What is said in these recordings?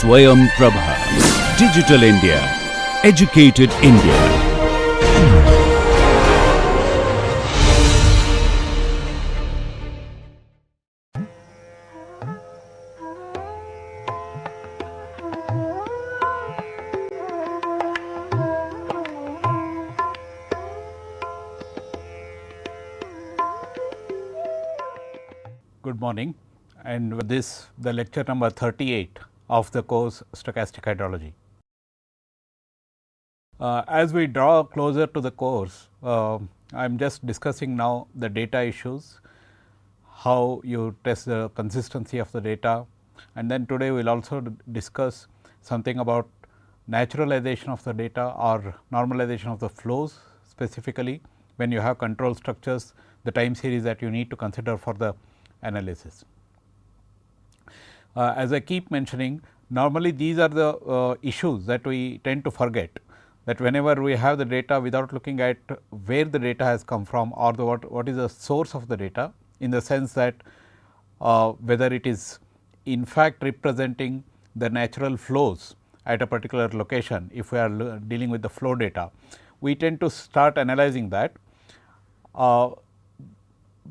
Swayam Prabha. Digital India. Educated India. Good morning, and with this the lecture number 38 of the course Stochastic Hydrology. As we draw closer to the course, I am just discussing now the data issues, how you test the consistency of the data, and then today we will also discuss something about naturalization of the data or normalization of the flows, specifically when you have control structures, the time series that you need to consider for the analysis. As I keep mentioning, normally these are the issues that we tend to forget, that whenever we have the data without looking at where the data has come from or the what is the source of the data, in the sense that whether it is in fact representing the natural flows at a particular location. If we are dealing with the flow data, we tend to start analyzing that.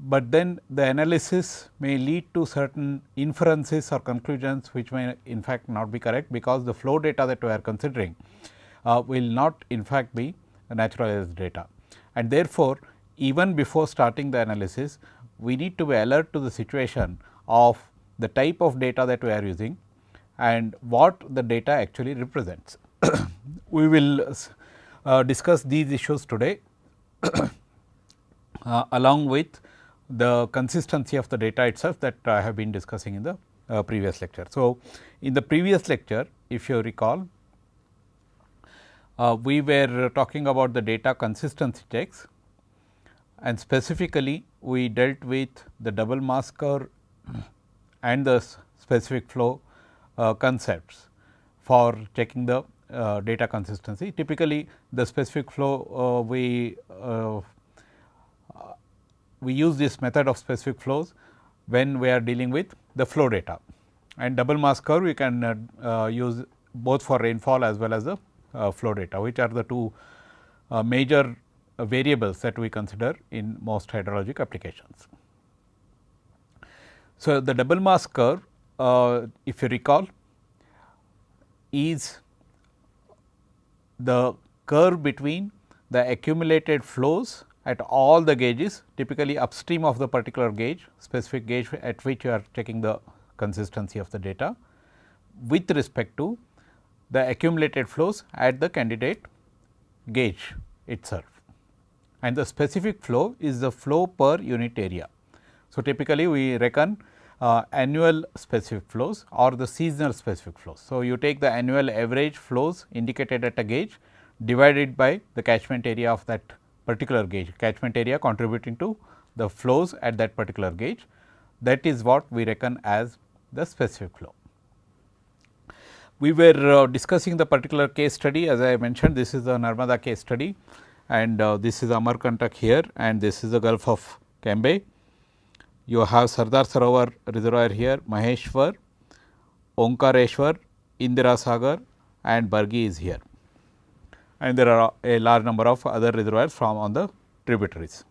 But then the analysis may lead to certain inferences or conclusions which may in fact not be correct, because the flow data that we are considering will not in fact be naturalized data. And therefore, even before starting the analysis, we need to be alert to the situation of the type of data that we are using and what the data actually represents. We will discuss these issues today along with the consistency of the data itself that I have been discussing in the previous lecture. So, in the previous lecture, if you recall, we were talking about the data consistency checks, and specifically we dealt with the double mass curve and the specific flow concepts for checking the data consistency. Typically, the specific flow we use this method of specific flows when we are dealing with the flow data, and double mass curve we can use both for rainfall as well as the flow data, which are the two major variables that we consider in most hydrologic applications. So, the double mass curve, if you recall, is the curve between the accumulated flows at all the gauges, typically upstream of the particular gauge, specific gauge at which you are checking the consistency of the data, with respect to the accumulated flows at the candidate gauge itself. And the specific flow is the flow per unit area. So, typically we reckon annual specific flows or the seasonal specific flows. So, you take the annual average flows indicated at a gauge divided by the catchment area of that particular gauge, catchment area contributing to the flows at that particular gauge. That is what we reckon as the specific flow. We were discussing the particular case study, as I mentioned, this is the Narmada case study, and this is Amarkantak here, and this is the Gulf of Cambay. You have Sardar Sarovar reservoir here, Maheshwar, Omkareshwar, Indira Sagar, and Bargi is here, and there are a large number of other reservoirs from on the tributaries.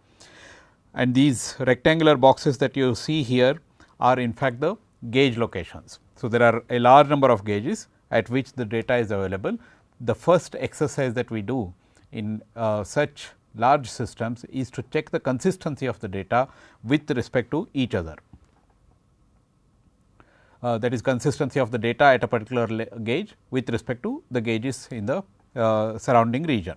And these rectangular boxes that you see here are in fact the gauge locations. So, there are a large number of gauges at which the data is available. The first exercise that we do in such large systems is to check the consistency of the data with respect to each other. That is consistency of the data at a particular gauge with respect to the gauges in the surrounding region.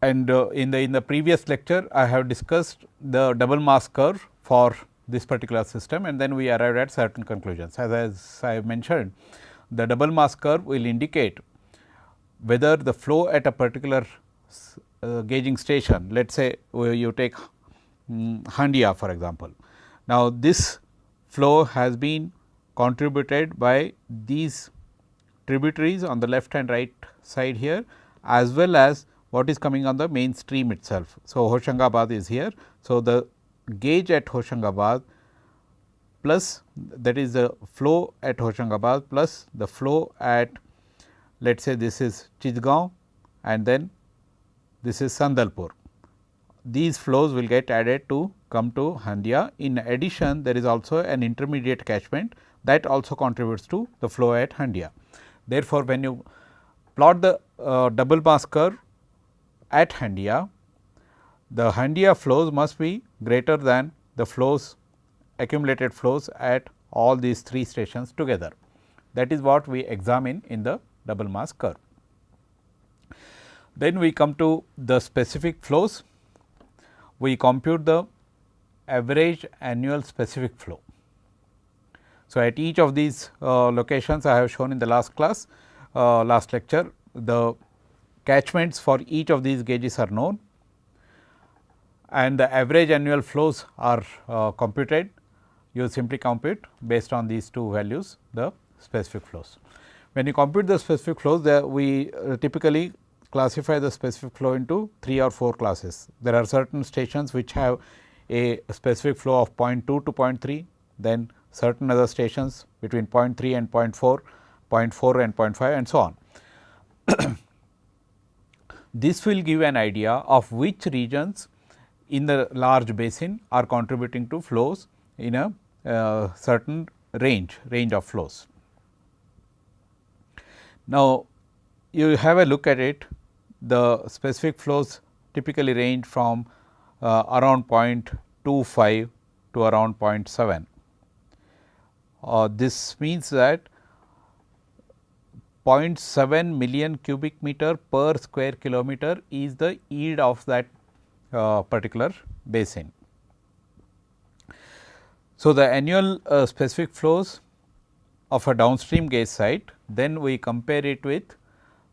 And in the previous lecture, I have discussed the double mass curve for this particular system, and then we arrived at certain conclusions. As I mentioned, the double mass curve will indicate whether the flow at a particular gauging station, let us say you take Handia for example. Now, this flow has been contributed by these tributaries on the left and right side here, as well as what is coming on the main stream itself. So, Hoshangabad is here. So, the gauge at Hoshangabad plus, that is the flow at Hoshangabad plus the flow at, let us say this is Chitgaon and then this is Sandalpur. These flows will get added to come to Handia. In addition, there is also an intermediate catchment that also contributes to the flow at Handia. Therefore, when you plot the double mass curve at Handia, the Handia flows must be greater than the flows, accumulated flows at all these 3 stations together. That is what we examine in the double mass curve. Then we come to the specific flows. We compute the average annual specific flow. So, at each of these locations I have shown in the last class, last lecture, the catchments for each of these gauges are known and the average annual flows are computed. You simply compute based on these 2 values the specific flows. When you compute the specific flows, we typically classify the specific flow into 3 or 4 classes. There are certain stations which have a specific flow of 0.2 to 0.3, then certain other stations between 0.3 and 0.4, 0.4 and 0.5 and so on. This will give an idea of which regions in the large basin are contributing to flows in a certain range of flows. Now, you have a look at it, the specific flows typically range from around 0.25 to around 0.7. This means that 0.7 million cubic meter per square kilometer is the yield of that particular basin. So, the annual specific flows of a downstream gauge site, then we compare it with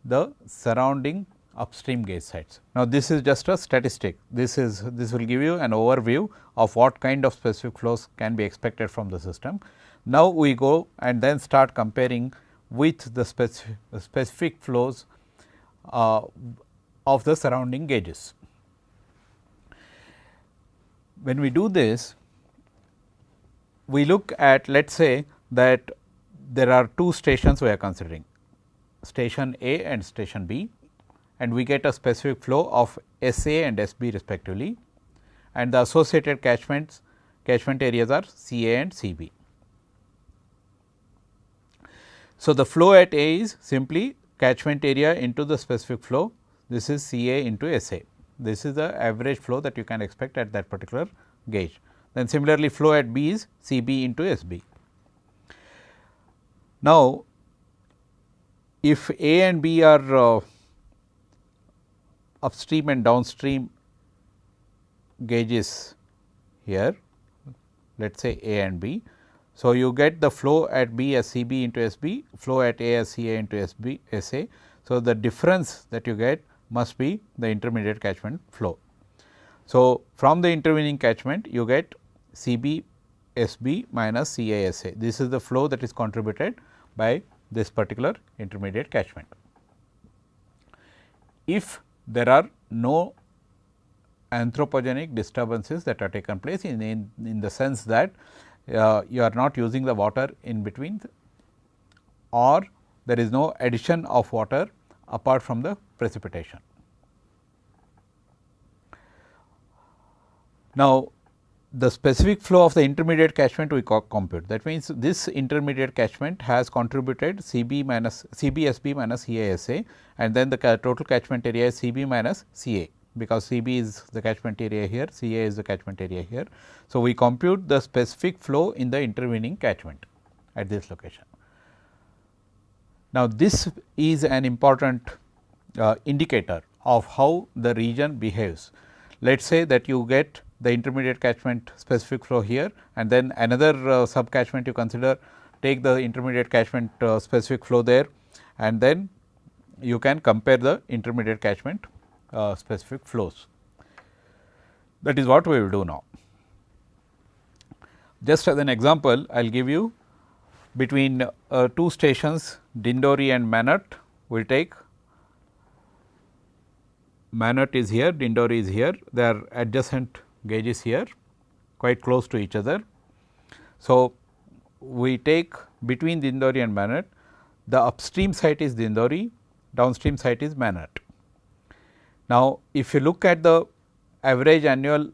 the surrounding upstream gauge sites. Now, this is just a statistic. This will give you an overview of what kind of specific flows can be expected from the system. Now, we go and then start comparing with the specific flows of the surrounding gauges. When we do this, we look at, let us say that there are 2 stations we are considering, station A and station B, and we get a specific flow of S A and S B respectively, and the associated catchment areas are C A and C B. So, the flow at A is simply catchment area into the specific flow, this is C A into S A. This is the average flow that you can expect at that particular gauge. Then similarly, flow at B is C B into S B. Now, if A and B are upstream and downstream gauges here, let us say A and B. So, you get the flow at B as C B into S B, flow at A as C A into S B S A. So, the difference that you get must be the intermediate catchment flow. So, from the intervening catchment you get C B S B minus C A S A. This is the flow that is contributed by this particular intermediate catchment. If there are no anthropogenic disturbances that are taken place in the sense that you are not using the water in between or there is no addition of water apart from the precipitation. Now, the specific flow of the intermediate catchment we compute. That means, this intermediate catchment has contributed C B S B minus C A S A, and then the total catchment area is C B minus C A, because C B is the catchment area here, C A is the catchment area here. So, we compute the specific flow in the intervening catchment at this location. Now, this is an important indicator of how the region behaves. Let us say that you get the intermediate catchment specific flow here, and then another sub catchment you consider, take the intermediate catchment specific flow there, and then you can compare the intermediate catchment specific flows. That is what we will do now. Just as an example, I will give you between 2 stations Dindori and Manat. We will take Manat is here, Dindori is here, they are adjacent gauges here, quite close to each other. So, we take between Dindori and Manat, the upstream site is Dindori, downstream site is Manat. Now, if you look at the average annual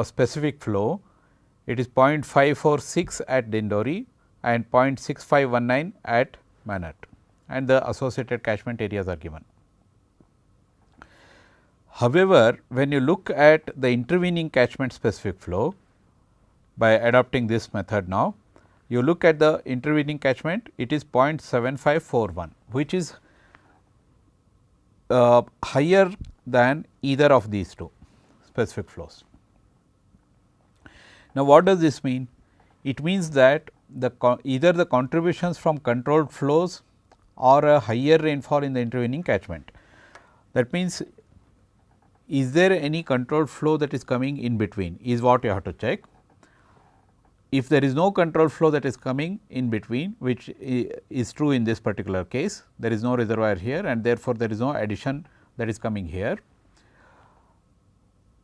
specific flow, it is 0.546 at Dindori and 0.6519 at Manat, and the associated catchment areas are given. However, when you look at the intervening catchment specific flow by adopting this method now, you look at the intervening catchment, it is 0.7541, which is higher than either of these two specific flows. Now, what does this mean? It means that either the contributions from controlled flows or a higher rainfall in the intervening catchment. That means, is there any controlled flow that is coming in between is what you have to check. If there is no controlled flow that is coming in between, which is true in this particular case, there is no reservoir here and therefore, there is no addition that is coming here,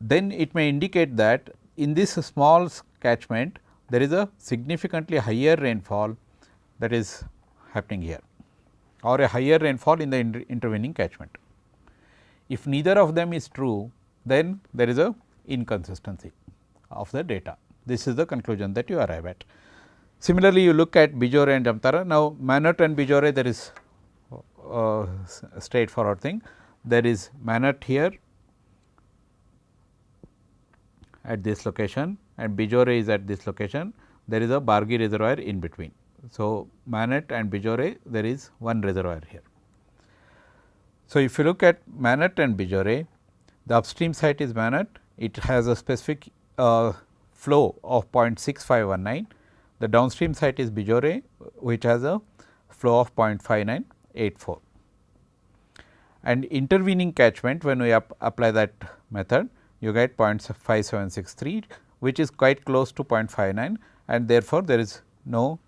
then it may indicate that in this small catchment there is a significantly higher rainfall that is happening here, or a higher rainfall in the intervening catchment. If neither of them is true, then there is a inconsistency of the data. This is the conclusion that you arrive at. Similarly, you look at Bijore and Jamtara. Now, Manat and Bijore, there is a straightforward thing. There is Manat here at this location and Bijore is at this location. There is a Bargi reservoir in between. So, Manat and Bijore, there is one reservoir here. So, if you look at Manat and Bijore, the upstream site is Manat, it has a specific flow of 0.6519. The downstream site is Bijore, which has a flow of 0.5984. And intervening catchment, when we apply that method, you get 0.5763, which is quite close to 0.59, and therefore, there is no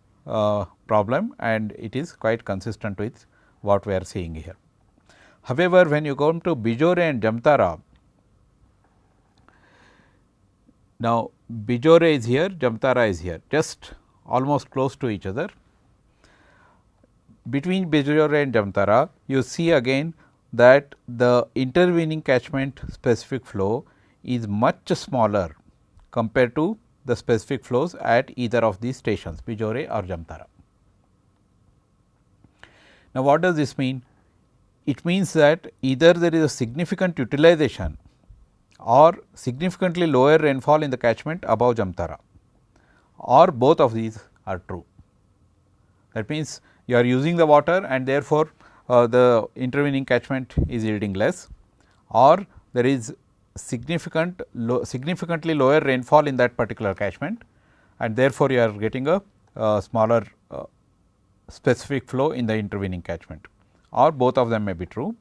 problem and it is quite consistent with what we are seeing here. However, when you come to Bijore and Jamtara, now Bijore is here, Jamtara is here, just almost close to each other. Between Bijore and Jamtara, you see again that the intervening catchment specific flow is much smaller compared to the specific flows at either of these stations, Bijore or Jamtara. Now, what does this mean? It means that either there is a significant utilization or significantly lower rainfall in the catchment above Jamtara, or both of these are true. That means, you are using the water and therefore, the intervening catchment is yielding less, or there is significantly lower rainfall in that particular catchment and therefore, you are getting a smaller specific flow in the intervening catchment, or both of them may be true.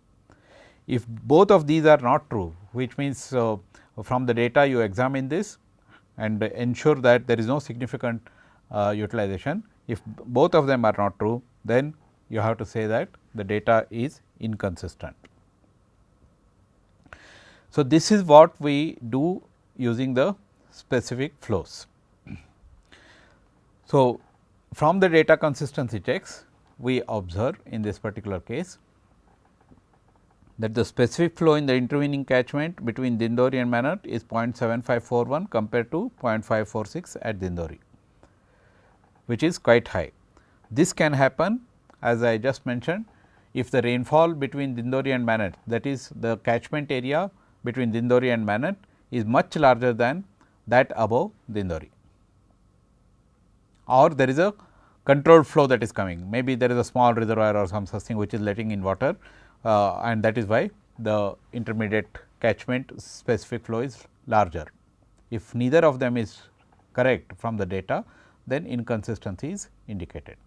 If both of these are not true, which means from the data you examine this and ensure that there is no significant utilization. If both of them are not true, then you have to say that the data is inconsistent. So, this is what we do using the specific flows. So, from the data consistency checks, we observe in this particular case that the specific flow in the intervening catchment between Dindori and Manat is 0.7541 compared to 0.546 at Dindori, which is quite high. This can happen, as I just mentioned, if the rainfall between Dindori and Manat, that is the catchment area between Dindori and Manat is much larger than that above Dindori, or there is a controlled flow that is coming. Maybe there is a small reservoir or some such thing which is letting in water, and that is why the intermediate catchment specific flow is larger. If neither of them is correct from the data, then inconsistency is indicated.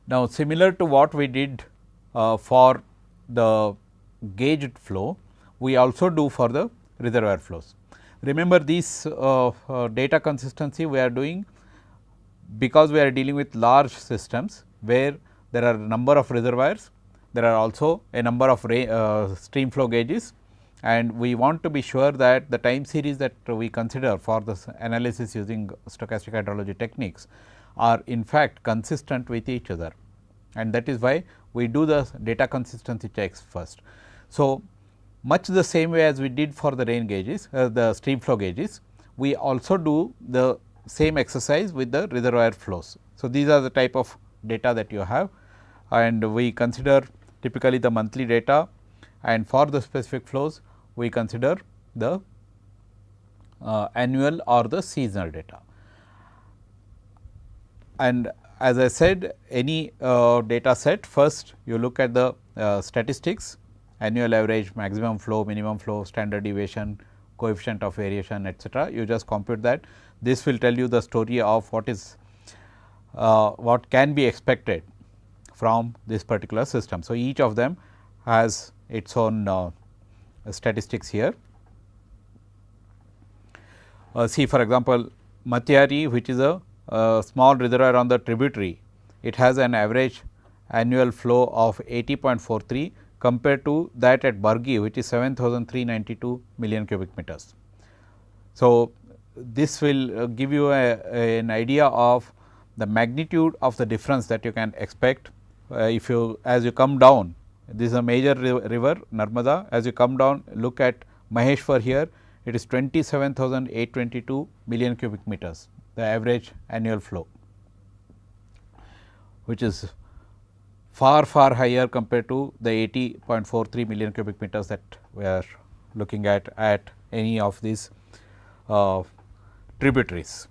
Now, similar to what we did for the gauged flow, we also do for the reservoir flows. Remember, these data consistency we are doing because we are dealing with large systems where there are a number of reservoirs, there are also a number of stream flow gauges, and we want to be sure that the time series that we consider for this analysis using stochastic hydrology techniques are in fact consistent with each other, and that is why we do the data consistency checks first. So, much the same way as we did for the rain gauges, the stream flow gauges, we also do the same exercise with the reservoir flows. So, these are the type of data that you have, and we consider typically the monthly data, and for the specific flows we consider the annual or the seasonal data. And as I said, any data set, first you look at the statistics, annual average, maximum flow, minimum flow, standard deviation, coefficient of variation, etc. You just compute that. This will tell you the story of what is what can be expected from this particular system. So, each of them has its own statistics here. See for example, Matyari, which is a small reservoir on the tributary, it has an average annual flow of 80.43 compared to that at Bargi, which is 7,392 million cubic meters. So, this will give you an idea of the magnitude of the difference that you can expect if you, as you come down. This is a major river Narmada. As you come down, look at Maheshwar here, it is 27,822 million cubic meters, the average annual flow, which is far higher compared to the 80.43 million cubic meters that we are looking at any of these tributaries.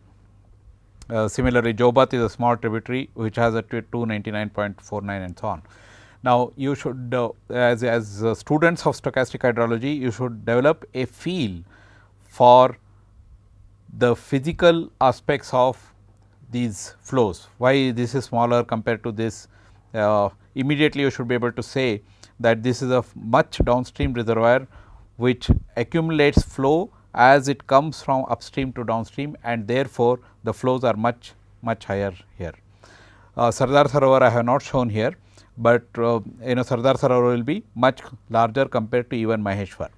Similarly, Jobat is a small tributary which has a 299.49 and so on. Now, you should as students of stochastic hydrology, you should develop a feel for the physical aspects of these flows. Why this is smaller compared to this? Immediately you should be able to say that this is a much downstream reservoir which accumulates flow as it comes from upstream to downstream, and therefore, the flows are much higher here. Sardar Sarovar I have not shown here, but Sardar Sarovar will be much larger compared to even Maheshwar,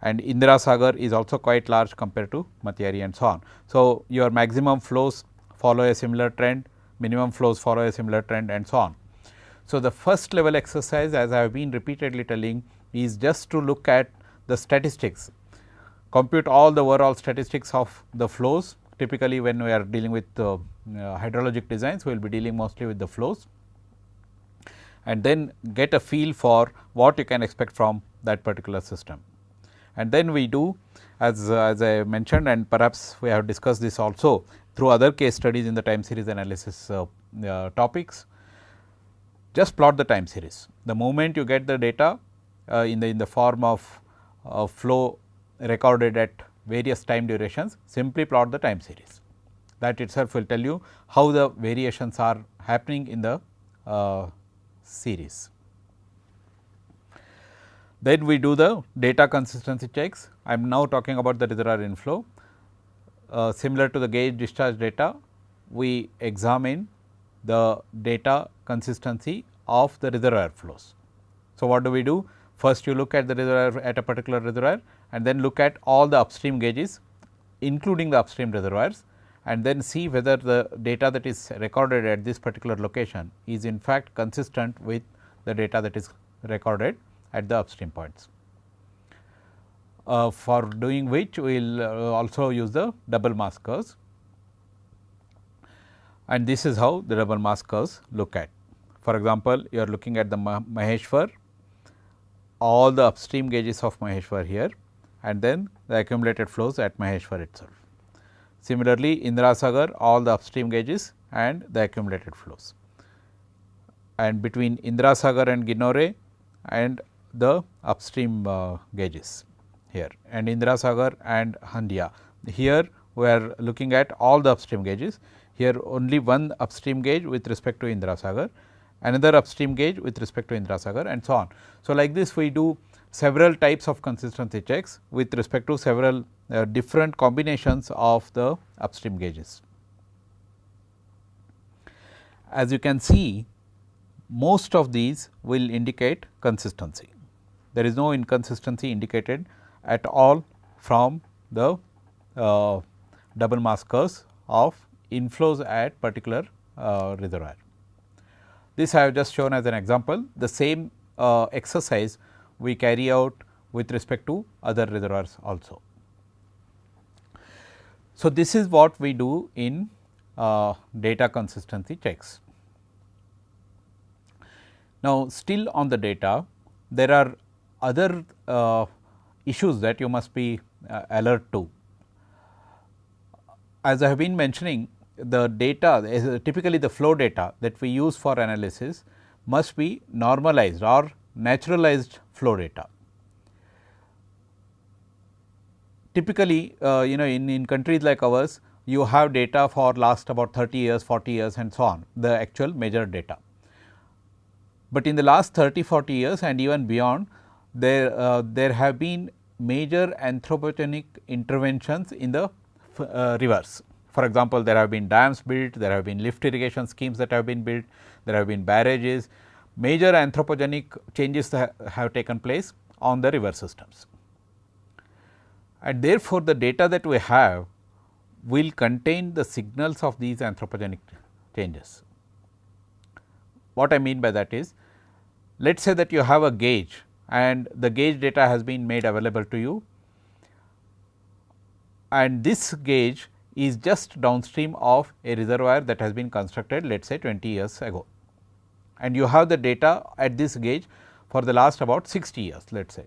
and Indira Sagar is also quite large compared to Matyari and so on. So, your maximum flows follow a similar trend, minimum flows follow a similar trend and so on. So, the first level exercise, as I have been repeatedly telling, is just to look at the statistics, compute all the overall statistics of the flows. Typically, when we are dealing with hydrologic designs, we will be dealing mostly with the flows, and then get a feel for what you can expect from that particular system. And then we do, as I mentioned, and perhaps we have discussed this also through other case studies in the time series analysis topics, just plot the time series. The moment you get the data in the form of flow recorded at various time durations, simply plot the time series. That itself will tell you how the variations are happening in the series. Then we do the data consistency checks. I am now talking about the reservoir inflow. Similar to the gauge discharge data, we examine the data consistency of the reservoir flows. So, what do we do? First, you look at the reservoir at a particular reservoir, and then look at all the upstream gauges, including the upstream reservoirs, and then see whether the data that is recorded at this particular location is in fact consistent with the data that is recorded at the upstream points. For doing which, we will also use the double mass curves, and this is how the double mass curves look at. For example, you are looking at the Maheshwar, all the upstream gauges of Maheshwar here, and then the accumulated flows at Maheshwar itself. Similarly, Indira Sagar, all the upstream gauges and the accumulated flows, and between Indira Sagar and Ginore and the upstream gauges here, and Indira Sagar and Handia. Here we are looking at all the upstream gauges. Here only one upstream gauge with respect to Indira Sagar, another upstream gauge with respect to Indira Sagar, and so on. So, like this we do several types of consistency checks with respect to several different combinations of the upstream gauges. As you can see, most of these will indicate consistency. there is no inconsistency indicated at all from the double mass curves of inflows at particular reservoir. This I have just shown as an example. The same exercise we carry out with respect to other reservoirs also. So, this is what we do in data consistency checks. Now, still on the data, there are other issues that you must be alert to. As I have been mentioning, the data, typically the flow data that we use for analysis, must be normalized or naturalized flow data. Typically, in countries like ours, you have data for last about 30 years, 40 years and so on, the actual measured data. But in the last 30, 40 years and even beyond, there have been major anthropogenic interventions in the rivers. For example, there have been dams built, there have been lift irrigation schemes that have been built, there have been barrages, major anthropogenic changes that have taken place on the river systems. And therefore, the data that we have will contain the signals of these anthropogenic changes. What I mean by that is, let us say that you have a gauge and the gauge data has been made available to you, and this gauge is just downstream of a reservoir that has been constructed, let us say 20 years ago, and you have the data at this gauge for the last about 60 years, let us say.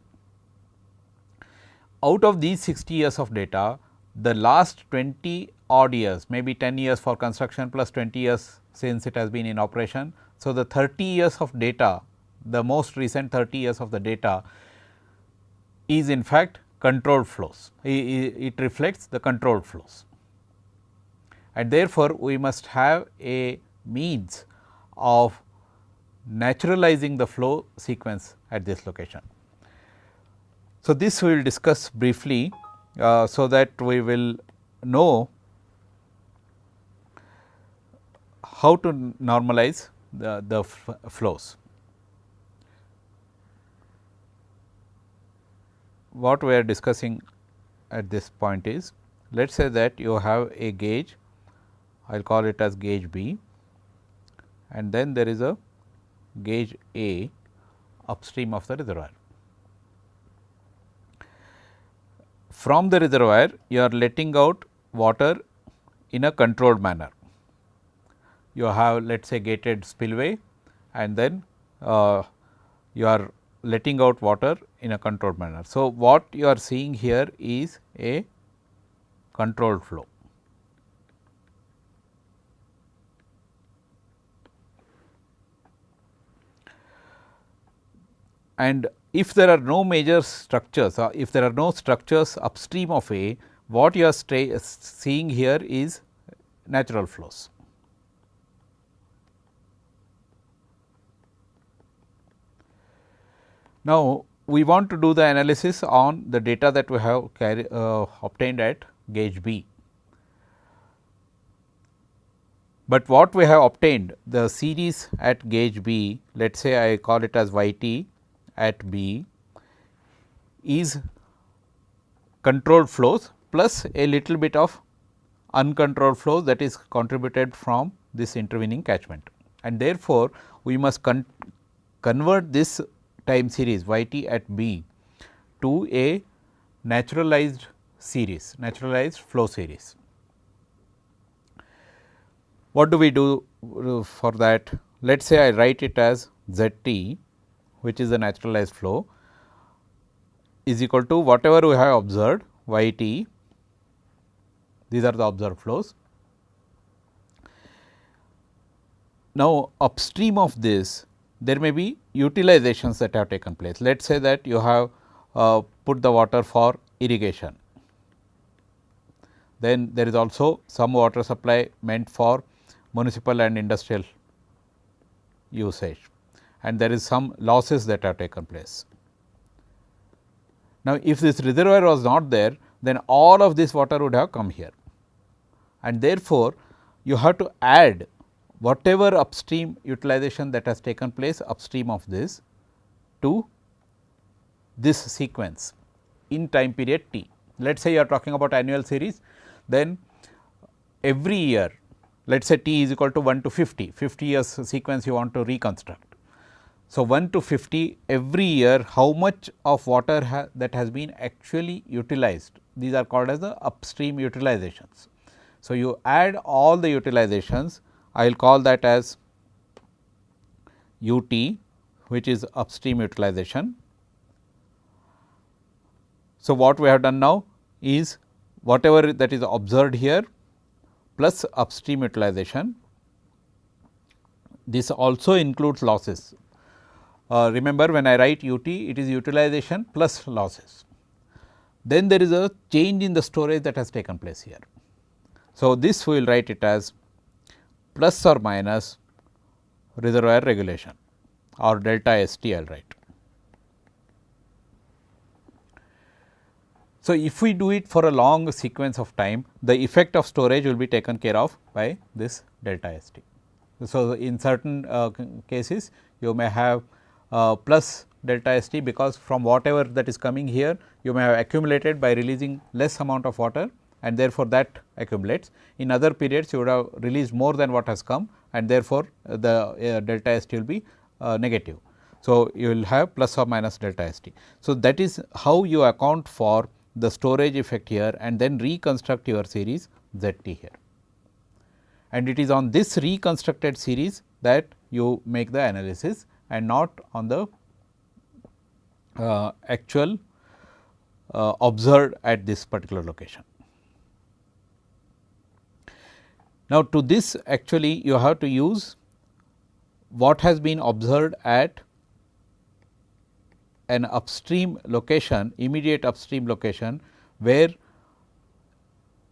Out of these 60 years of data, the last 20 odd years, maybe 10 years for construction plus 20 years since it has been in operation. So, the 30 years of data, the most recent 30 years of the data is in fact controlled flows. It reflects the controlled flows, and therefore, we must have a means of naturalizing the flow sequence at this location. So, this we will discuss briefly, so that we will know how to normalize the flows. What we are discussing at this point is, let us say that you have a gauge, I will call it as gauge B, and then there is a gauge A upstream of the reservoir. From the reservoir, you are letting out water in a controlled manner. You have, let us say, gated spillway, and then you are letting out water in a controlled manner. So, what you are seeing here is a controlled flow. And if there are no major structures, or if there are no structures upstream of A, what you are seeing here is natural flows. Now, we want to do the analysis on the data that we have obtained at gauge B. But what we have obtained, the series at gauge B, let us say I call it as y t at B, is controlled flows plus a little bit of uncontrolled flows that is contributed from this intervening catchment. And therefore, we must convert this time series y t at B to a naturalized series, naturalized flow series. What do we do for that? Let us say I write it as Z t, which is the naturalized flow, is equal to whatever we have observed y t, these are the observed flows. Now, upstream of this, there may be utilizations that have taken place. Let us say that you have put the water for irrigation, then there is also some water supply meant for municipal and industrial usage, and there is some losses that have taken place. Now, if this reservoir was not there, then all of this water would have come here, and therefore, you have to add whatever upstream utilization that has taken place upstream of this to this sequence in time period t. Let us say you are talking about annual series, then every year let us say t is equal to 1 to 50, 50 years sequence you want to reconstruct. So, 1 to 50 every year how much of water that has been actually utilized, these are called as the upstream utilizations. So, you add all the utilizations, I will call that as UT, which is upstream utilization. So, what we have done now is whatever that is observed here plus upstream utilization, this also includes losses. Remember when I write UT, it is utilization plus losses. Then there is a change in the storage that has taken place here. So, this we will write it as plus or minus reservoir regulation or delta ST I will write. So, if we do it for a long sequence of time, the effect of storage will be taken care of by this delta ST. So, in certain cases you may have plus delta ST, because from whatever that is coming here you may have accumulated by releasing less amount of water and therefore, that accumulates. In other periods you would have released more than what has come and therefore, the delta ST will be negative. So, you will have plus or minus delta ST. So, that is how you account for the storage effect here and then reconstruct your series ZT here. And it is on this reconstructed series that you make the analysis and not on the actual observed at this particular location. Now, to this actually you have to use what has been observed at an upstream location, immediate upstream location, where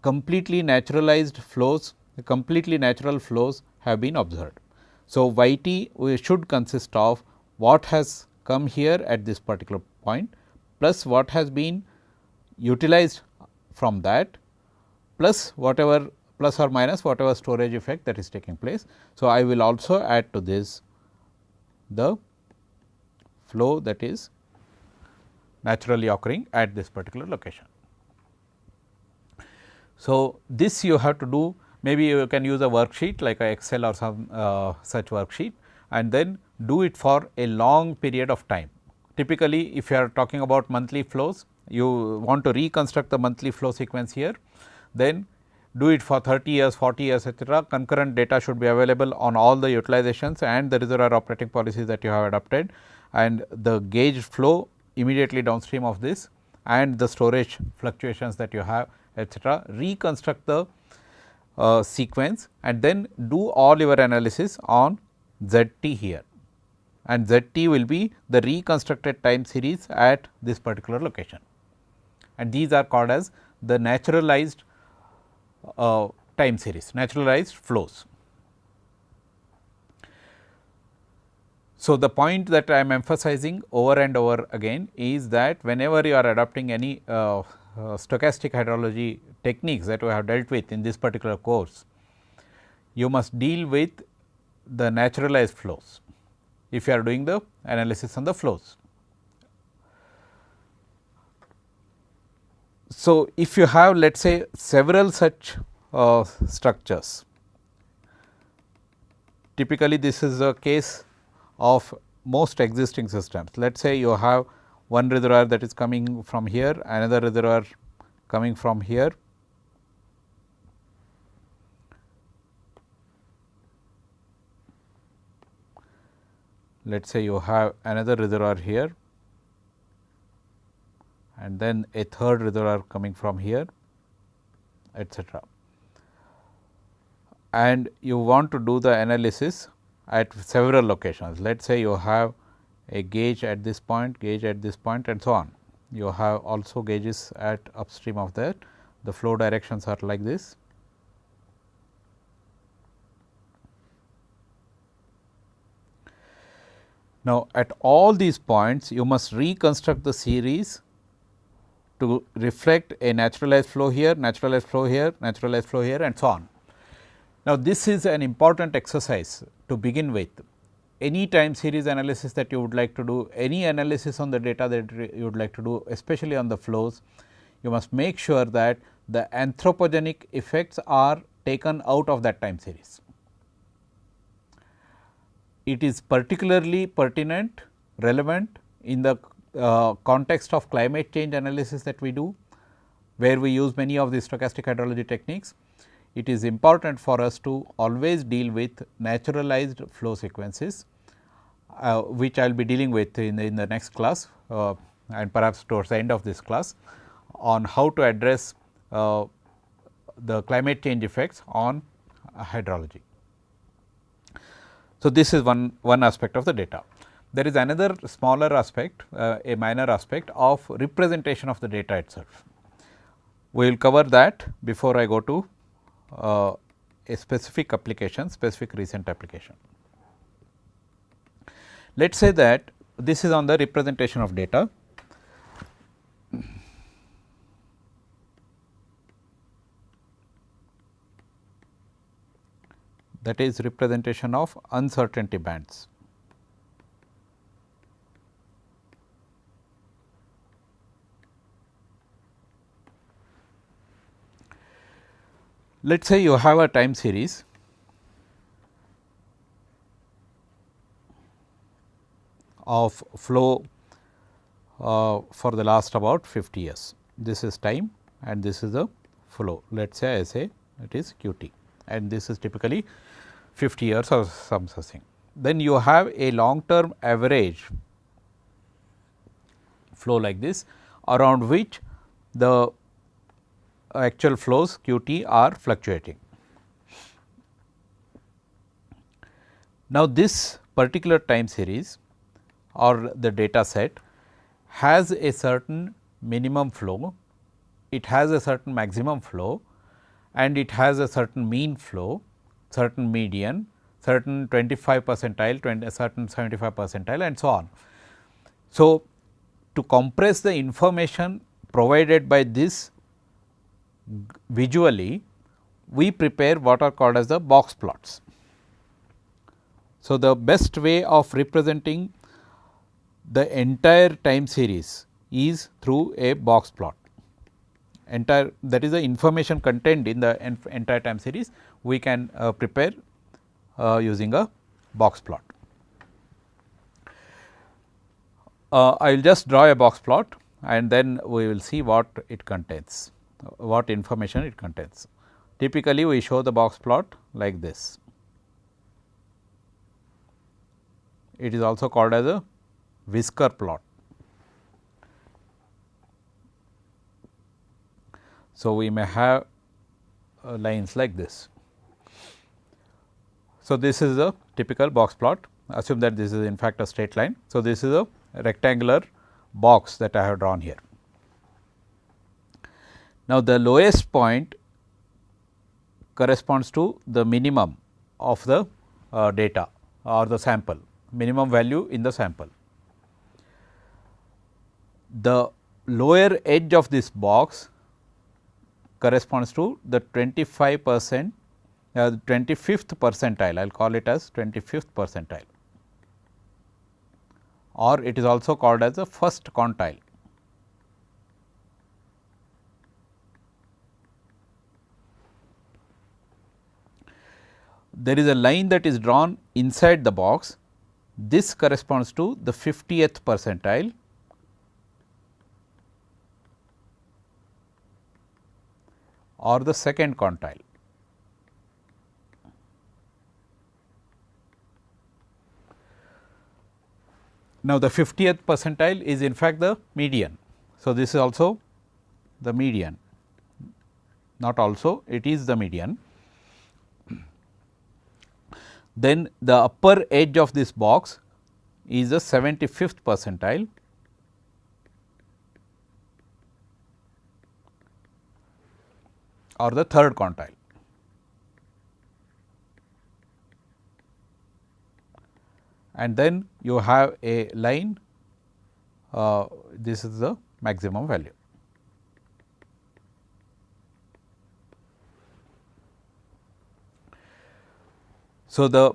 completely naturalized flows, completely natural flows have been observed. So, YT should consist of what has come here at this particular point plus what has been utilized from that plus whatever plus or minus whatever storage effect that is taking place. So, I will also add to this the flow that is naturally occurring at this particular location. So, this you have to do, maybe you can use a worksheet like a Excel or some such worksheet and then do it for a long period of time. Typically, if you are talking about monthly flows, you want to reconstruct the monthly flow sequence here, then do it for 30 years, 40 years, etc. Concurrent data should be available on all the utilizations and the reservoir operating policies that you have adopted and the gauge flow immediately downstream of this and the storage fluctuations that you have, etc. Reconstruct the sequence and then do all your analysis on ZT here, and ZT will be the reconstructed time series at this particular location, and these are called as the naturalized time series, naturalized flows. So, the point that I am emphasizing over and over again is that whenever you are adopting any stochastic hydrology techniques that we have dealt with in this particular course, you must deal with the naturalized flows if you are doing the analysis on the flows. So, if you have let us say several such structures, typically this is a case of most existing systems. Let us say you have one reservoir that is coming from here, another reservoir coming from here, let us say you have another reservoir here and then a third reservoir coming from here, etc. And you want to do the analysis at several locations. Let us say you have a gauge at this point, gauge at this point and so on. You have also gauges at upstream of that. The flow directions are like this. Now, at all these points you must reconstruct the series to reflect a naturalized flow here, naturalized flow here, naturalized flow here and so on. Now, this is an important exercise to begin with, any time series analysis that you would like to do, any analysis on the data that you would like to do, especially on the flows, you must make sure that the anthropogenic effects are taken out of that time series. It is particularly pertinent, relevant in the context of climate change analysis that we do, where we use many of the stochastic hydrology techniques. It is important for us to always deal with naturalized flow sequences, which I will be dealing with in the next class and perhaps towards the end of this class, on how to address the climate change effects on hydrology. So, this is one aspect of the data. There is another smaller aspect, a minor aspect of representation of the data itself. We will cover that before I go to a specific application, specific recent application. Let us say that this is on the representation of data. That is representation of uncertainty bands. Let us say you have a time series of flow for the last about 50 years. This is time and this is the flow. Let us say I say it is QT and this is typically 50 years or some such thing. Then you have a long term average flow like this, around which the actual flows QT are fluctuating. Now, this particular time series or the data set has a certain minimum flow, it has a certain maximum flow and it has a certain mean flow, certain median, certain 25 percentile, certain 75 percentile and so on. So, to compress the information provided by this visually, we prepare what are called as the box plots. So, the best way of representing the entire time series is through a box plot. Entire, that is the information contained in the entire time series, we can prepare using a box plot. I will just draw a box plot and then we will see what it contains, what information it contains. Typically, we show the box plot like this. It is also called as a whisker plot. So, we may have lines like this. So, this is a typical box plot, assume that this is in fact a straight line. So, this is a rectangular box that I have drawn here. Now, the lowest point corresponds to the minimum of the data or the sample, minimum value in the sample. The lower edge of this box corresponds to the 25%, 25th percentile, I will call it as 25th percentile, or it is also called as the first quantile. There is a line that is drawn inside the box, this corresponds to the 50th percentile, or the second quantile. Now, the 50th percentile is in fact the median. So, this is also the median, not also, it is the median. Then the upper edge of this box is the 75th percentile, or the third quantile. And then you have a line, this is the maximum value. So, the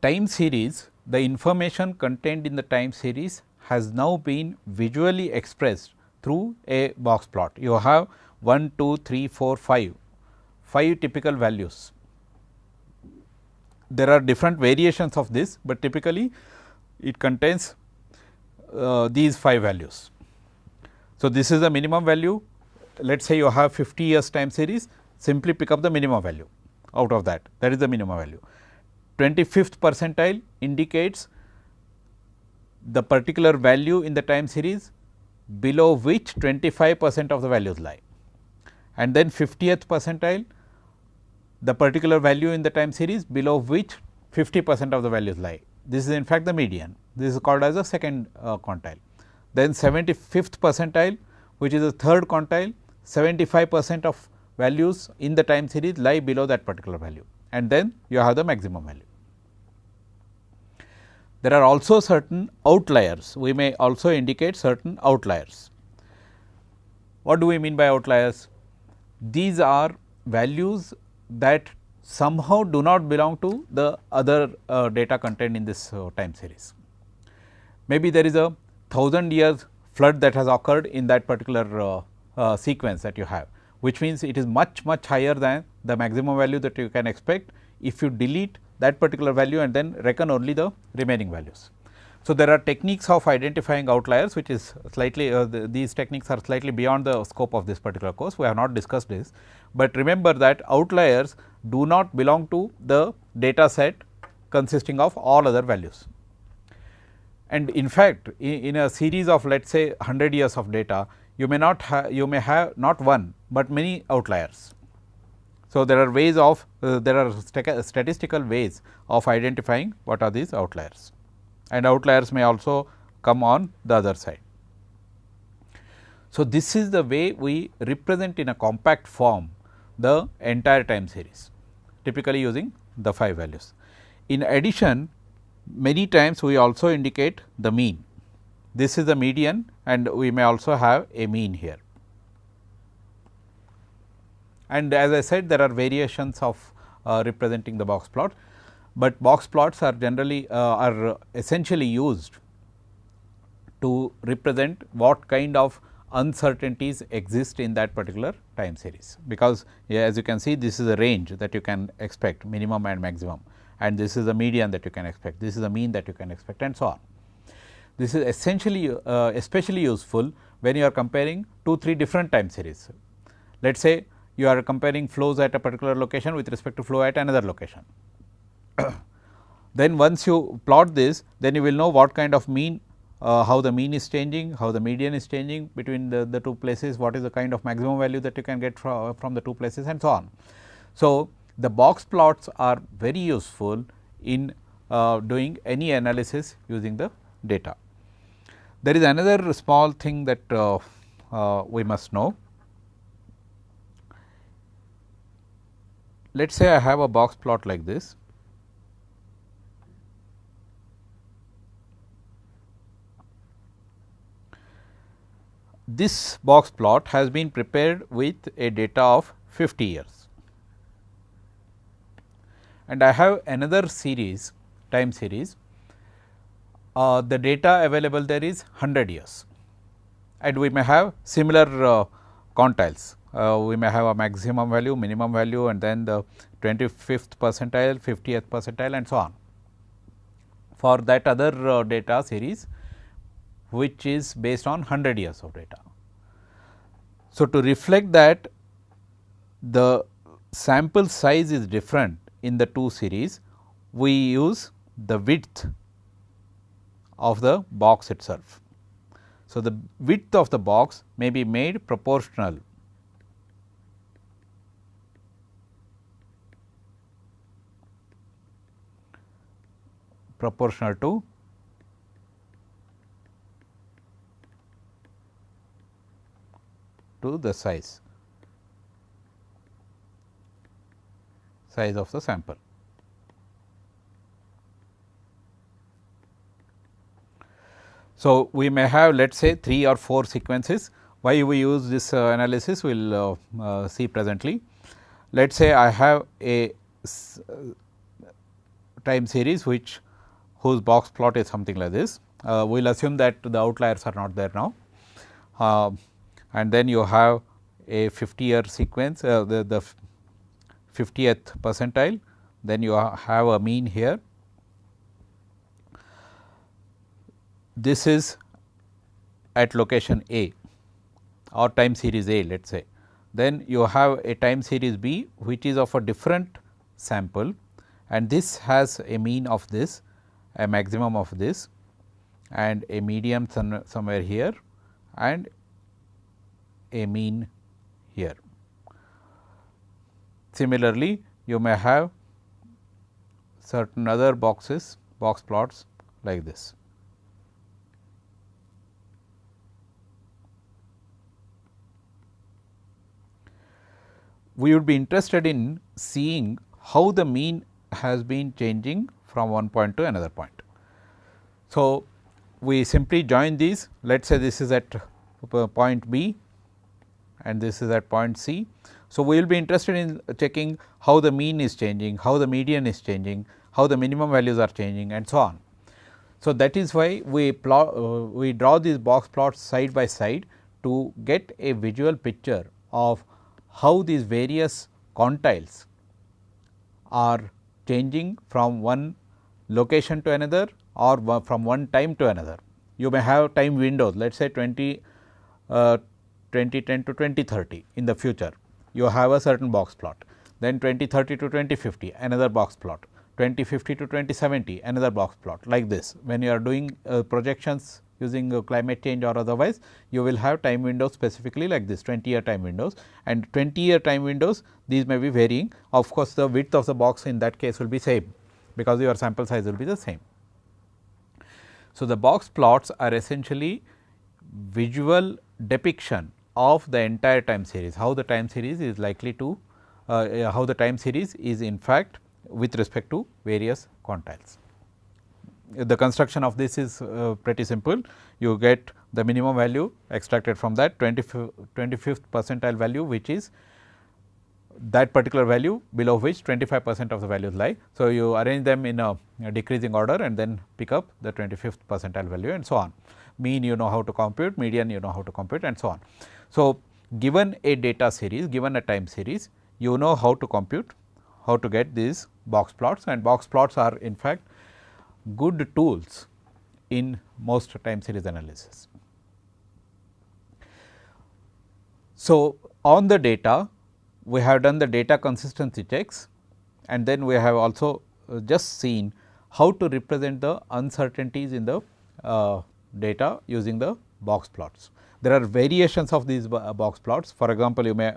time series, the information contained in the time series has now been visually expressed through a box plot. You have 1, 2, 3, 4, 5 typical values. There are different variations of this, but typically it contains these 5 values. So, this is the minimum value. Let us say you have 50 years time series, simply pick up the minimum value out of that, that is the minimum value. 25th percentile indicates the particular value in the time series below which 25% of the values lie, and then 50th percentile the particular value in the time series below which 50% of the values lie. This is in fact the median, this is called as the second quantile. Then 75th percentile, which is the third quantile, 75% of values in the time series lie below that particular value, and then you have the maximum value. There are also certain outliers, we may also indicate certain outliers. What do we mean by outliers? These are values that somehow do not belong to the other data contained in this time series. Maybe there is a 1000 years flood that has occurred in that particular sequence that you have, which means it is much higher than the maximum value that you can expect if you delete that particular value and then reckon only the remaining values. So, there are techniques of identifying outliers, which is slightly these techniques are slightly beyond the scope of this particular course. We have not discussed this, but remember that outliers do not belong to the data set consisting of all other values. And in fact, in a series of let us say 100 years of data, you may have not one, but many outliers. So, there are ways of there are statistical ways of identifying what are these outliers, and outliers may also come on the other side. So, this is the way we represent in a compact form the entire time series, typically using the 5 values. In addition, many times we also indicate the mean. This is the median, and we may also have a mean here. And as I said, there are variations of representing the box plot, but box plots are generally are essentially used to represent what kind of uncertainties exist in that particular time series, because as you can see, this is a range that you can expect, minimum and maximum, and this is the median that you can expect, this is the mean that you can expect, and so on. This is essentially especially useful when you are comparing 2-3 different time series. Let us say you are comparing flows at a particular location with respect to flow at another location. Then once you plot this, then you will know what kind of mean, how the mean is changing, how the median is changing between the 2 places, what is the kind of maximum value that you can get from the 2 places, and so on. So, the box plots are very useful in doing any analysis using the data. There is another small thing that we must know. Let us say I have a box plot like this. This box plot has been prepared with a data of 50 years, and I have another series, time series. The data available there is 100 years, and we may have similar quantiles. We may have a maximum value, minimum value, and then the 25th percentile, 50th percentile, and so on for that other data series, which is based on 100 years of data. So, to reflect that the sample size is different in the 2 series, we use the width of the box itself. So, the width of the box may be made proportional to the size of the sample. So, we may have let us say 3 or 4 sequences. Why we use this analysis we will see presently. Let us say I have a time series whose box plot is something like this. We will assume that the outliers are not there now, and then you have a 50-year sequence, the 50th percentile, then you have a mean here. This is at location A or time series A, let us say. Then you have a time series B, which is of a different sample, and this has a mean of this, a maximum of this, and a median somewhere here, and a mean here. Similarly, you may have certain other box plots like this. We would be interested in seeing how the mean has been changing from one point to another point. So, we simply join these, let us say this is at point B and this is at point C. So, we will be interested in checking how the mean is changing, how the median is changing, how the minimum values are changing, and so on. So, that is why we draw these box plots side by side to get a visual picture of how these various quantiles are changing from one location to another or from one time to another. You may have time windows, let us say 2010 to 2030 in the future, you have a certain box plot, then 2030 to 2050 another box plot, 2050 to 2070 another box plot, like this. When you are doing projections using climate change or otherwise, you will have time windows specifically like this, 20-year time windows, and 20-year time windows, these may be varying. Of course, the width of the box in that case will be same, because your sample size will be the same. So, the box plots are essentially visual depiction of the entire time series, how the time series is likely to, how the time series is in fact with respect to various quantiles. The construction of this is pretty simple. You get the minimum value extracted from that 25th percentile value, which is that particular value below which 25% of the values lie. So, you arrange them in a decreasing order and then pick up the 25th percentile value and so on. Mean you know how to compute, median you know how to compute, and so on. So, given a data series, given a time series, you know how to compute, how to get these box plots, and box plots are in fact good tools in most time series analysis. So, on the data we have done the data consistency checks, and then we have also just seen how to represent the uncertainties in the data using the box plots. There are variations of these box plots. For example, you may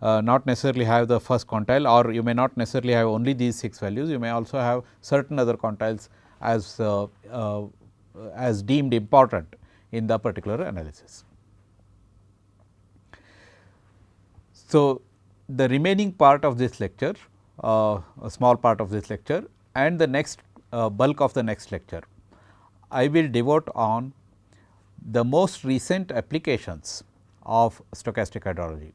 not necessarily have the first quantile, or you may not necessarily have only these 6 values. You may also have certain other quantiles as deemed important in the particular analysis. So, the remaining part of this lecture, a small part of this lecture, and the next bulk of the next lecture, I will devote on the most recent applications of stochastic hydrology.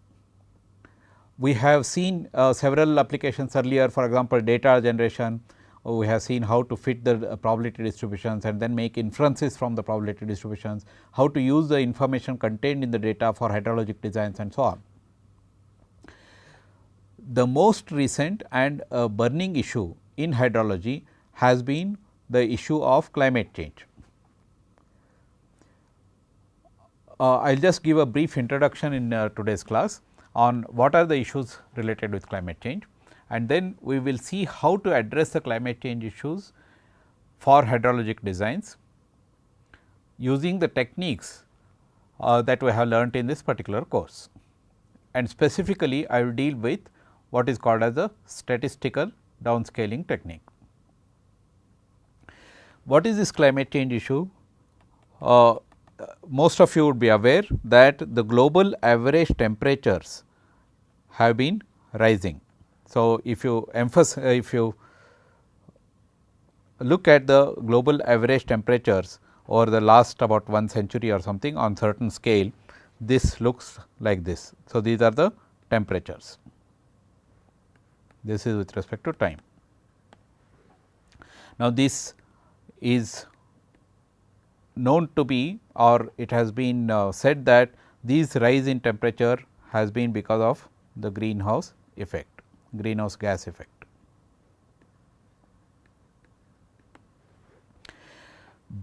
We have seen several applications earlier, for example, data generation. We have seen how to fit the probability distributions and then make inferences from the probability distributions, how to use the information contained in the data for hydrologic designs, and so on. The most recent and burning issue in hydrology has been the issue of climate change. I will just give a brief introduction in today's class on what are the issues related with climate change, and then we will see how to address the climate change issues for hydrologic designs using the techniques that we have learnt in this particular course. And specifically, I will deal with what is called as the statistical downscaling technique. What is this climate change issue? Most of you would be aware that the global average temperatures have been rising. So, if you look at the global average temperatures over the last about 1 century or something on certain scale, this looks like this. So, these are the temperatures. This is with respect to time. Now, this is known to be, or it has been said that this rise in temperature has been because of the greenhouse effect, greenhouse gas effect.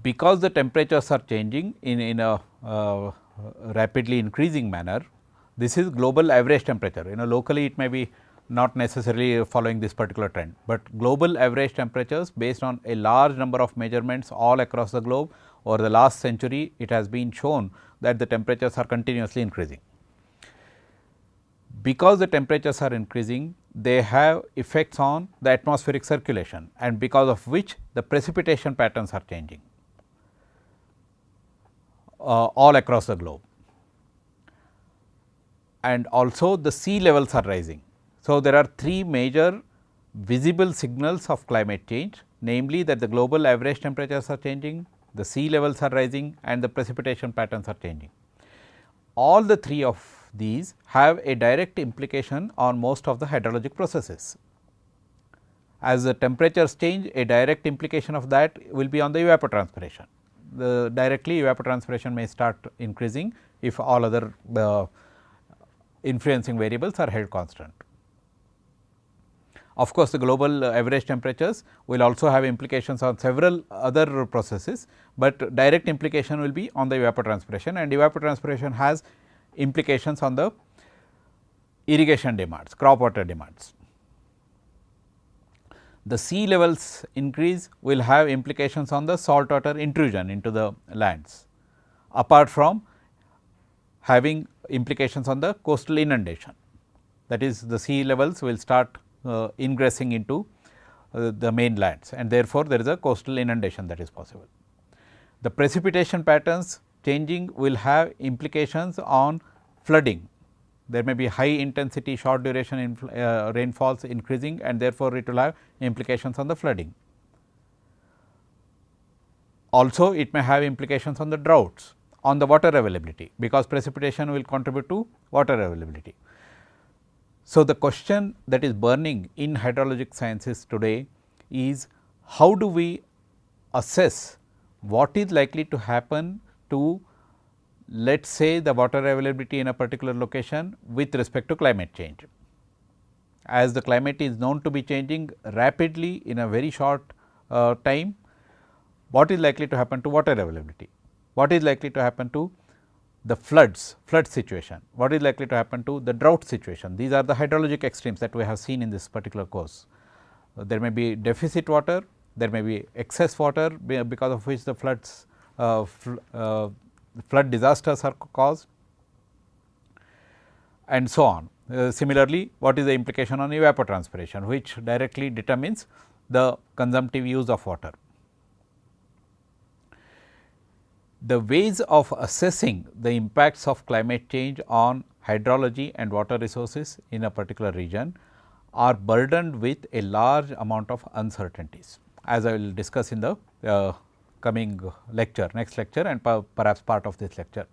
Because the temperatures are changing in a rapidly increasing manner, this is global average temperature. Locally it may be not necessarily following this particular trend, but global average temperatures based on a large number of measurements all across the globe over the last century, it has been shown that the temperatures are continuously increasing. Because the temperatures are increasing, they have effects on the atmospheric circulation, and because of which the precipitation patterns are changing all across the globe, and also the sea levels are rising. So, there are three major visible signals of climate change, namely that the global average temperatures are changing, the sea levels are rising, and the precipitation patterns are changing. All the three of these have a direct implication on most of the hydrologic processes. As the temperatures change, a direct implication of that will be on the evapotranspiration. Directly evapotranspiration may start increasing if all other influencing variables are held constant. Of course, the global average temperatures will also have implications on several other processes, but direct implication will be on the evapotranspiration, and evapotranspiration has implications on the irrigation demands, crop water demands. The sea levels increase will have implications on the saltwater intrusion into the lands, apart from having implications on the coastal inundation. That is, the sea levels will start ingressing into the mainlands, and therefore, there is a coastal inundation that is possible. The precipitation patterns changing will have implications on flooding. There may be high intensity short duration rainfalls increasing, and therefore, it will have implications on the flooding. Also, it may have implications on the droughts, on the water availability, because precipitation will contribute to water availability. So, the question that is burning in hydrologic sciences today is how do we assess what is likely to happen to, let us say, the water availability in a particular location with respect to climate change. As the climate is known to be changing rapidly in a very short time, what is likely to happen to water availability? What is likely to happen to the flood situation? What is likely to happen to the drought situation? These are the hydrologic extremes that we have seen in this particular course. There may be deficit water, there may be excess water because of which the floods flood disasters are caused, and so on. Similarly, what is the implication on evapotranspiration, which directly determines the consumptive use of water. The ways of assessing the impacts of climate change on hydrology and water resources in a particular region are burdened with a large amount of uncertainties, as I will discuss in the coming lecture, next lecture, and perhaps part of this lecture.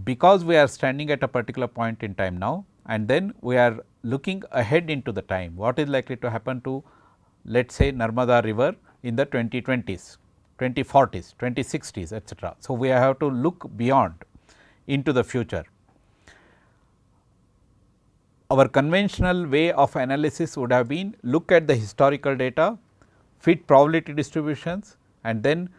Because we are standing at a particular point in time now, and then we are looking ahead into the time, what is likely to happen to, let us say, Narmada river in the 2020s, 2040s, 2060s, etc. So, we have to look beyond into the future. Our conventional way of analysis would have been look at the historical data, fit probability distributions, and then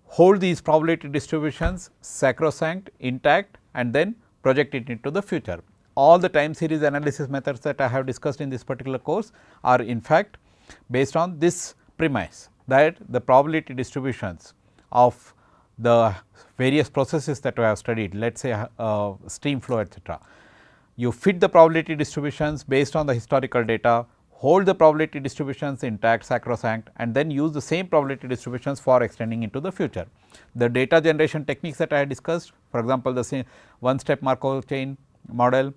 hold these probability distributions sacrosanct, intact, and then project it into the future. All the time series analysis methods that I have discussed in this particular course are in fact based on this premise, that the probability distributions of the various processes that we have studied, let us say stream flow, etc. You fit the probability distributions based on the historical data, hold the probability distributions intact, sacrosanct, and then use the same probability distributions for extending into the future. The data generation techniques that I had discussed, for example, the one step Markov chain model,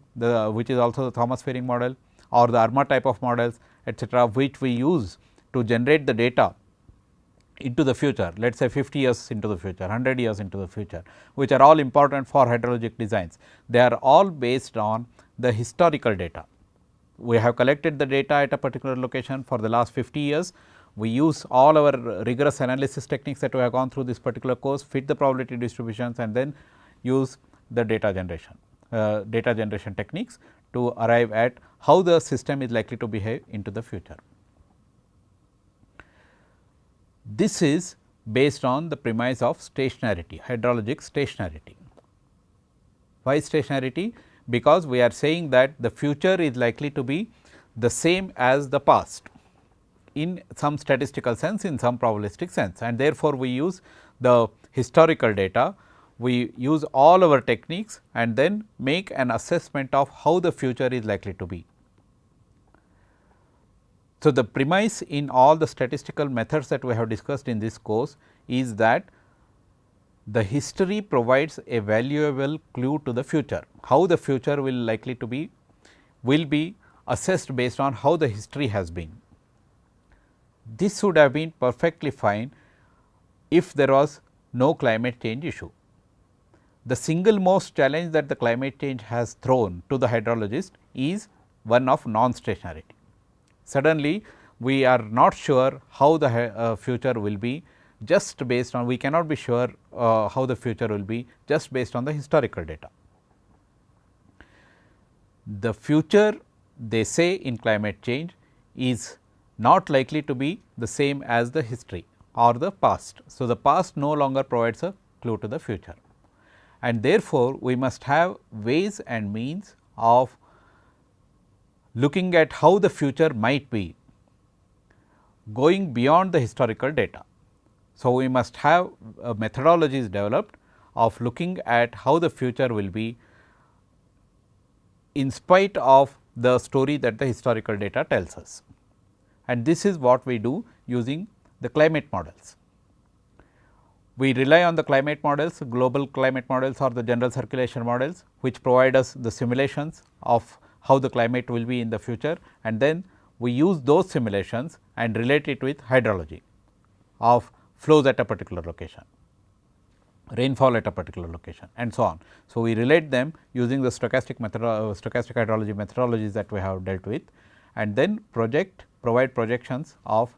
which is also the Thomas Fairing model, or the ARMA type of models, etc., which we use to generate the data into the future, let us say 50 years into the future, 100 years into the future, which are all important for hydrologic designs. They are all based on the historical data. we have collected the data at a particular location for the last 50 years. We use all our rigorous analysis techniques that we have gone through this particular course, fit the probability distributions, and then use the data generation techniques to arrive at how the system is likely to behave into the future. This is based on the premise of stationarity, hydrologic stationarity. Why stationarity? Because we are saying that the future is likely to be the same as the past in some statistical sense, in some probabilistic sense, and therefore, we use the historical data, we use all our techniques and then make an assessment of how the future is likely to be. So, the premise in all the statistical methods that we have discussed in this course is that the history provides a valuable clue to the future. How the future will likely to be will be assessed based on how the history has been. This would have been perfectly fine if there was no climate change issue. The single most challenge that the climate change has thrown to the hydrologist is one of non-stationarity. Suddenly, we are not sure how the future will be just based on, we cannot be sure how the future will be just based on the historical data. The future, they say in climate change, is not likely to be the same as the history or the past. So, the past no longer provides a clue to the future, and therefore, we must have ways and means of looking at how the future might be going beyond the historical data. So, we must have methodologies developed of looking at how the future will be in spite of the story that the historical data tells us, and this is what we do using the climate models. We rely on the climate models, global climate models or the general circulation models, which provide us the simulations of how the climate will be in the future, and then we use those simulations and relate it with hydrology of flows at a particular location, rainfall at a particular location, and so on. So, we relate them using the stochastic hydrology methodologies that we have dealt with, and then provide projections of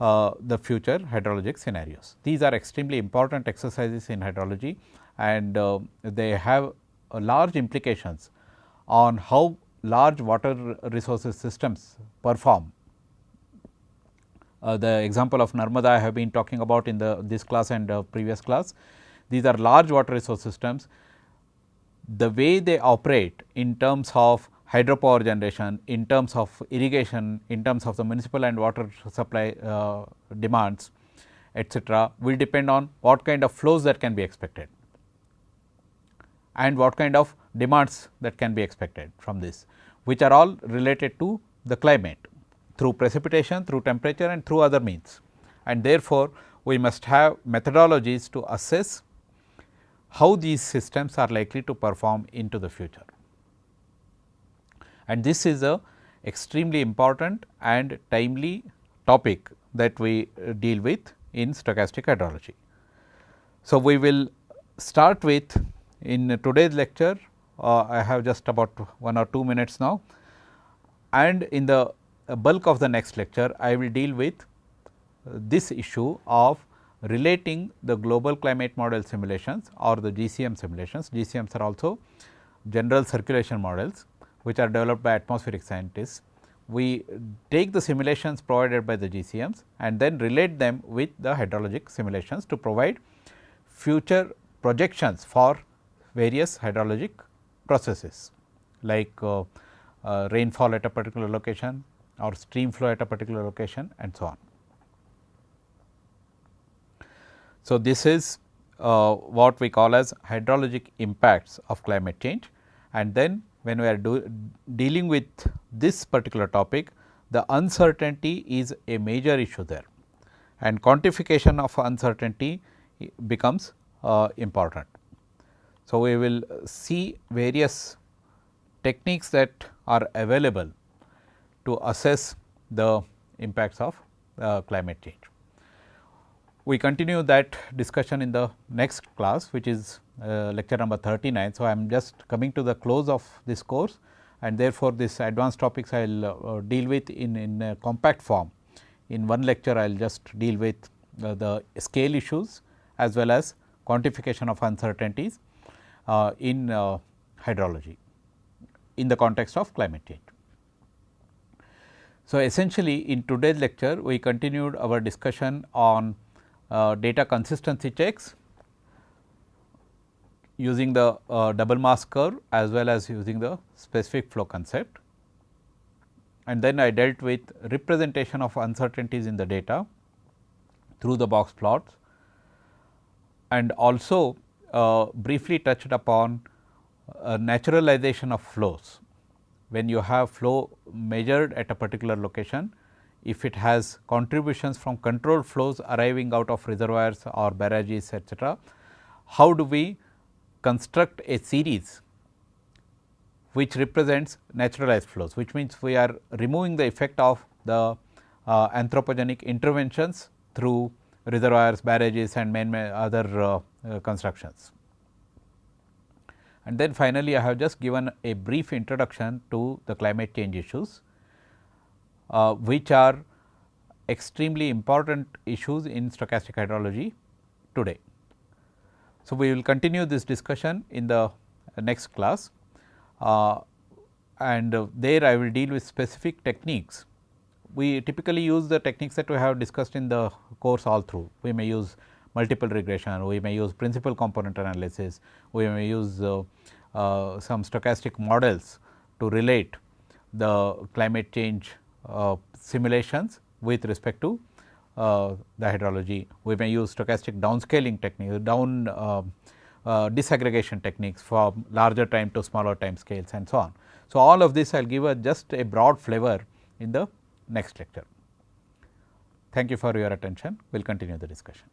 the future hydrologic scenarios. These are extremely important exercises in hydrology, and they have large implications on how large water resources systems perform. The example of Narmada I have been talking about in this class and previous class. These are large water resource systems. The way they operate in terms of hydropower generation, in terms of irrigation, in terms of the municipal and water supply demands, etc., will depend on what kind of flows that can be expected and what kind of demands that can be expected from this, which are all related to the climate through precipitation, through temperature and through other means. And therefore, we must have methodologies to assess how these systems are likely to perform into the future. And this is a extremely important and timely topic that we deal with in stochastic hydrology. So, we will start with, in today's lecture, I have just about 1 or 2 minutes now, and in the bulk of the next lecture, I will deal with this issue of relating the global climate model simulations or the GCM simulations. GCMs are also general circulation models, which are developed by atmospheric scientists. We take the simulations provided by the GCMs and then relate them with the hydrologic simulations to provide future projections for various hydrologic processes like rainfall at a particular location or stream flow at a particular location and so on. So, this is what we call as hydrologic impacts of climate change, and then when we are dealing with this particular topic, the uncertainty is a major issue there, and quantification of uncertainty becomes important. So, we will see various techniques that are available to assess the impacts of climate change. We continue that discussion in the next class, which is lecture number 39. So, I am just coming to the close of this course, and therefore, this advanced topics I will deal with in a compact form. In one lecture, I will just deal with the scale issues as well as quantification of uncertainties in hydrology in the context of climate change. So, essentially in today's lecture, we continued our discussion on data consistency checks using the double mass curve as well as using the specific flow concept. And then I dealt with representation of uncertainties in the data through the box plots, and also briefly touched upon naturalization of flows. When you have flow measured at a particular location, if it has contributions from controlled flows arriving out of reservoirs or barrages etcetera, how do we construct a series which represents naturalized flows, which means we are removing the effect of the anthropogenic interventions through reservoirs, barrages and other constructions. And then finally, I have just given a brief introduction to the climate change issues, which are extremely important issues in stochastic hydrology today. So, we will continue this discussion in the next class, and there I will deal with specific techniques. We typically use the techniques that we have discussed in the course all through. We may use multiple regression, we may use principal component analysis, we may use some stochastic models to relate the climate change simulations with respect to the hydrology. We may use stochastic downscaling techniques, disaggregation techniques for larger time to smaller time scales and so on. So, all of this I will give just a broad flavor in the next lecture. Thank you for your attention. We will continue the discussion.